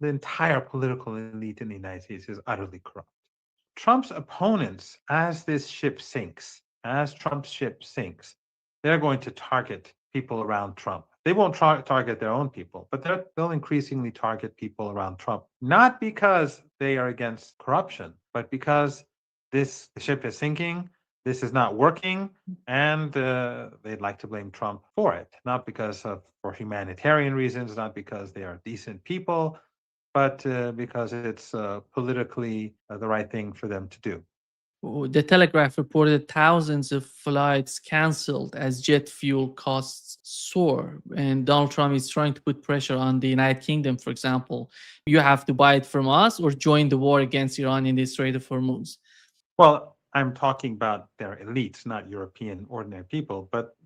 the entire political elite in the United States is utterly corrupt. Trump's opponents, as Trump's ship sinks, they're going to target people around Trump. They won't target their own people, but they'll increasingly target people around Trump, not because they are against corruption, but because this ship is sinking, this is not working, and they'd like to blame Trump for it, not because of for humanitarian reasons, not because they are decent people, but because it's politically the right thing for them to do. The Telegraph reported thousands of flights canceled as jet fuel costs soar. And Donald Trump is trying to put pressure on the United Kingdom, for example. You have to buy it from us or join the war against Iran in the Strait of Hormuz. Well, I'm talking about their elites, not European ordinary people, but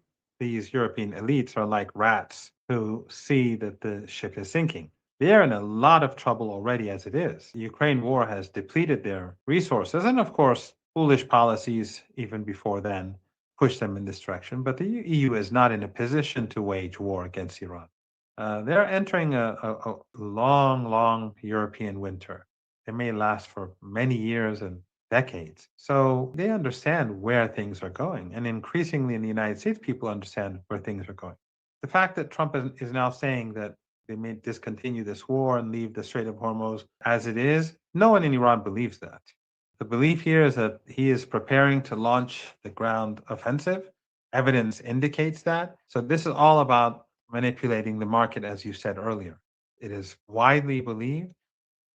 these European elites are like rats who see that the ship is sinking. They're in a lot of trouble already as it is. The Ukraine war has depleted their resources, and of course, foolish policies even before then pushed them in this direction. But the EU is not in a position to wage war against Iran. They're entering a long, long European winter. It may last for many years and decades. So they understand where things are going. And increasingly in the United States, people understand where things are going. The fact that Trump is now saying that they may discontinue this war and leave the Strait of Hormuz as it is, no one in Iran believes that. The belief here is that he is preparing to launch the ground offensive. Evidence indicates that. So this is all about manipulating the market, as you said earlier. It is widely believed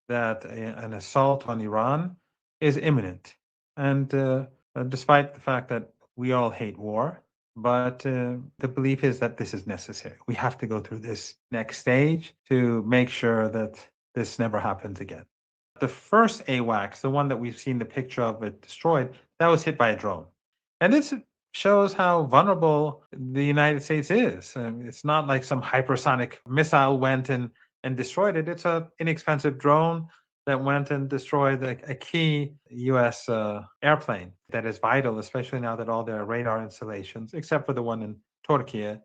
that an assault on Iran is imminent. And despite the fact that we all hate war, but the belief is that this is necessary. We have to go through this next stage to make sure that this never happens again. The first AWACS, the one that we've seen the picture of it destroyed, that was hit by a drone. And this shows how vulnerable the United States is. It's not like some hypersonic missile went and destroyed it. It's an inexpensive drone that went and destroyed a key U.S. Airplane that is vital, especially now that all their radar installations, except for the one in Turkey,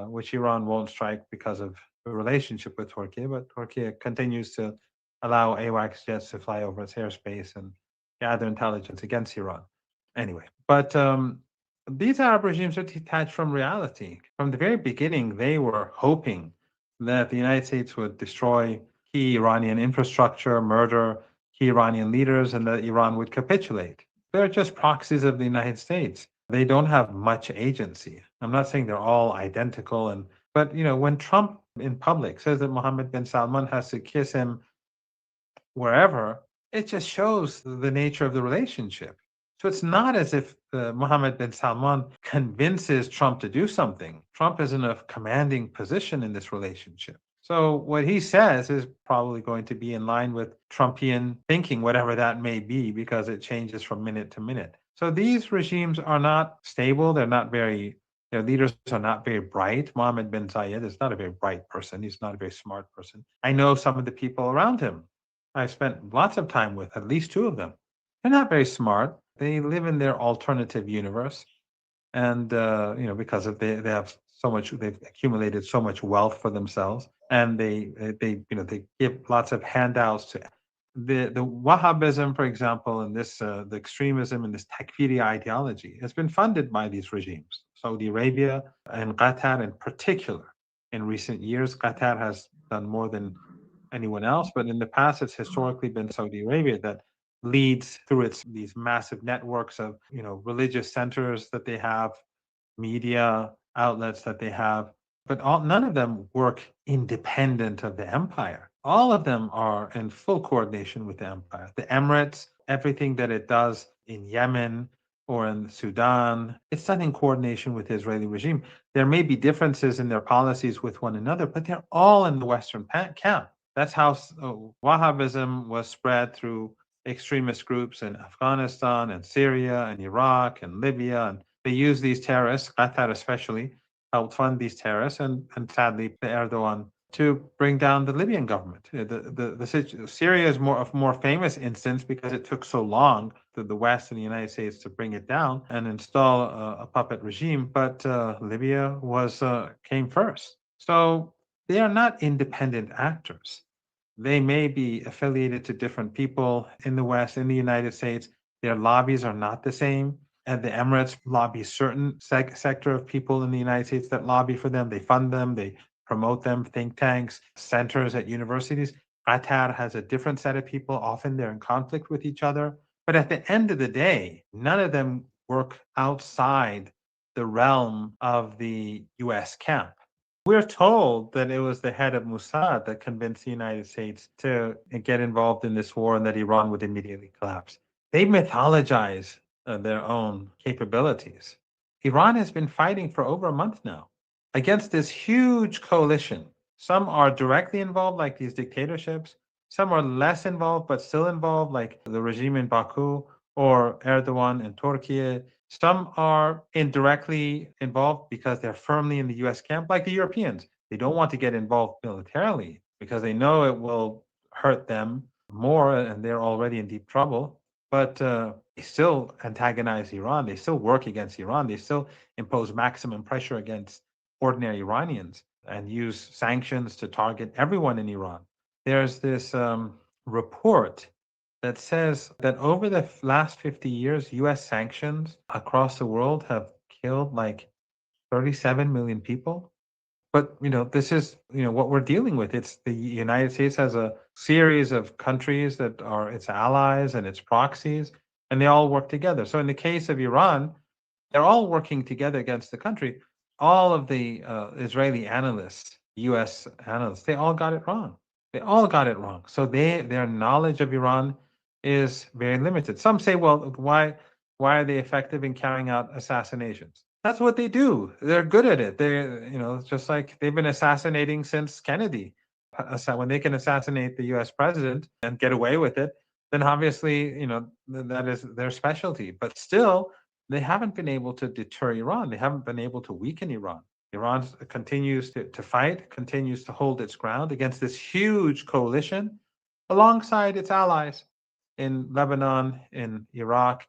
which Iran won't strike because of the relationship with Turkey, but Turkey continues to allow AWACS jets to fly over its airspace and gather intelligence against Iran. Anyway, but these Arab regimes are detached from reality. From the very beginning, they were hoping that the United States would destroy key Iranian infrastructure, murder key Iranian leaders, and that Iran would capitulate. They're just proxies of the United States. They don't have much agency. I'm not saying they're all identical, but when Trump in public says that Mohammed bin Salman has to kiss him wherever, it just shows the nature of the relationship. So it's not as if Mohammed bin Salman convinces Trump to do something. Trump is in a commanding position in this relationship. So what he says is probably going to be in line with Trumpian thinking, whatever that may be, because it changes from minute to minute. So these regimes are not stable. They're not very, their leaders are not very bright. Mohammed bin Zayed is not a very bright person. He's not a very smart person. I know some of the people around him. I've spent lots of time with at least two of them. They're not very smart. They live in their alternative universe, and because of they have so much, they've accumulated so much wealth for themselves, and they give lots of handouts to the Wahhabism, for example, and this the extremism and this Takfiri ideology has been funded by these regimes, Saudi Arabia and Qatar in particular. In recent years, Qatar has done more than anyone else, but in the past, it's historically been Saudi Arabia that leads through its these massive networks of religious centers that they have, media outlets that they have, but none of them work independent of the empire. All of them are in full coordination with the empire. The Emirates, everything that it does in Yemen or in Sudan, it's done in coordination with the Israeli regime. There may be differences in their policies with one another, but they're all in the Western camp. That's how Wahhabism was spread through extremist groups in Afghanistan and Syria and Iraq and Libya. And they use these terrorists, Qatar especially, helped fund these terrorists, and sadly, the Erdogan to bring down the Libyan government. Syria is more famous instance because it took so long to the West and the United States to bring it down and install a puppet regime. But Libya was came first. So they are not independent actors. They may be affiliated to different people in the West, in the United States. Their lobbies are not the same. And the Emirates lobby certain sector of people in the United States that lobby for them. They fund them, they promote them, think tanks, centers at universities. Qatar has a different set of people. Often they're in conflict with each other. But at the end of the day, none of them work outside the realm of the US camp. We're told that it was the head of Mossad that convinced the United States to get involved in this war and that Iran would immediately collapse. They mythologize their own capabilities. Iran has been fighting for over a month now against this huge coalition. Some are directly involved, like these dictatorships. Some are less involved, but still involved, like the regime in Baku or Erdogan in Turkey. Some are indirectly involved because they're firmly in the US camp, like the Europeans. They don't want to get involved militarily because they know it will hurt them more and they're already in deep trouble. But they still antagonize Iran. They still work against Iran. They still impose maximum pressure against ordinary Iranians and use sanctions to target everyone in Iran. There's this report that says that over the last 50 years, US sanctions across the world have killed like 37 million people. But this is what we're dealing with. It's the United States has a series of countries that are its allies and its proxies, and they all work together. So in the case of Iran, they're all working together against the country. All of the Israeli analysts, U.S. analysts, they all got it wrong. They all got it wrong. So their knowledge of Iran is very limited. Some say, well, why are they effective in carrying out assassinations? That's what they do. They're good at it. It's just like they've been assassinating since Kennedy. When they can assassinate the U.S. president and get away with it, then obviously, that is their specialty. But still, they haven't been able to deter Iran. They haven't been able to weaken Iran. Iran continues to fight, continues to hold its ground against this huge coalition alongside its allies in Lebanon, in Iraq,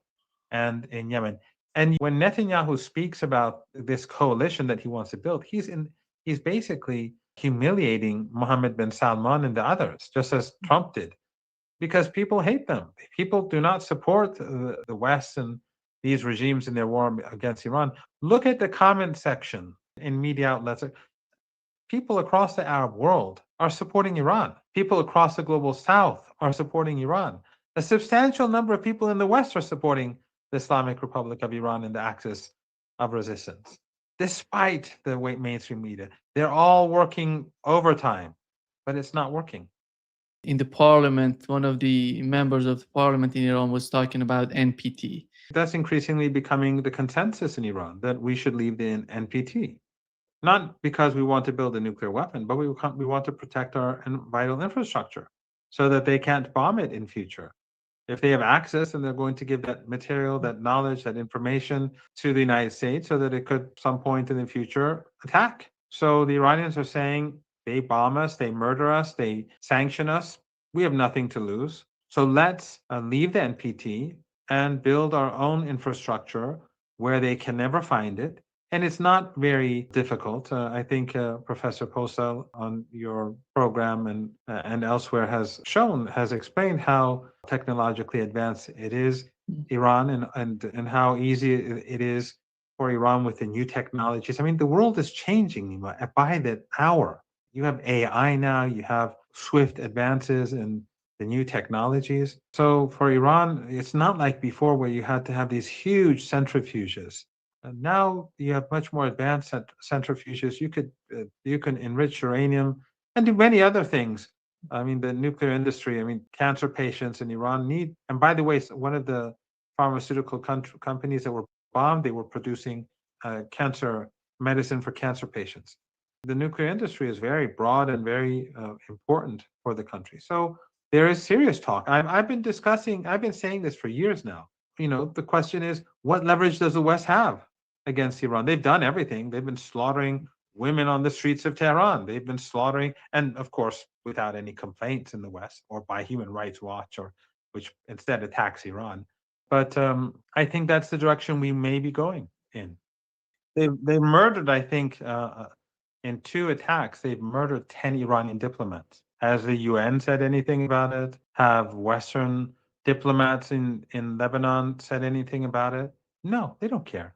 and in Yemen. And when Netanyahu speaks about this coalition that he wants to build, he's basically humiliating Mohammed bin Salman and the others, just as Trump did, because people hate them. People do not support the West and these regimes in their war against Iran. Look at the comment section in media outlets. People across the Arab world are supporting Iran. People across the global south are supporting Iran. A substantial number of people in the West are supporting the Islamic Republic of Iran and the axis of resistance. Despite the mainstream media, they're all working overtime, but it's not working. In the parliament, one of the members of the parliament in Iran was talking about NPT. That's increasingly becoming the consensus in Iran that we should leave the NPT. Not because we want to build a nuclear weapon, but we want to protect our vital infrastructure so that they can't bomb it in future. If they have access, and they're going to give that material, that knowledge, that information to the United States so that it could, some point in the future, attack. So the Iranians are saying they bomb us, they murder us, they sanction us. We have nothing to lose. So let's leave the NPT and build our own infrastructure where they can never find it. And it's not very difficult. I think Professor Posel on your program and elsewhere has explained how technologically advanced it is, Iran, and how easy it is for Iran with the new technologies. I mean, the world is changing, Nima, by the hour. You have AI now, you have swift advances in the new technologies. So for Iran, it's not like before where you had to have these huge centrifuges. And now you have much more advanced centrifuges. You can enrich uranium and do many other things. I mean, the nuclear industry. I mean, cancer patients in Iran need. And by the way, one of the pharmaceutical companies that were bombed, they were producing cancer medicine for cancer patients. The nuclear industry is very broad and very important for the country. So there is serious talk. I've been saying this for years now. The question is, what leverage does the West have against Iran? They've done everything. They've been slaughtering women on the streets of Tehran. They've been slaughtering, and of course, without any complaints in the West or by Human Rights Watch, or which instead attacks Iran. But I think that's the direction we may be going in. They murdered, I think, in 2 attacks, they've murdered 10 Iranian diplomats. Has the UN said anything about it? Have Western diplomats in Lebanon said anything about it? No, they don't care.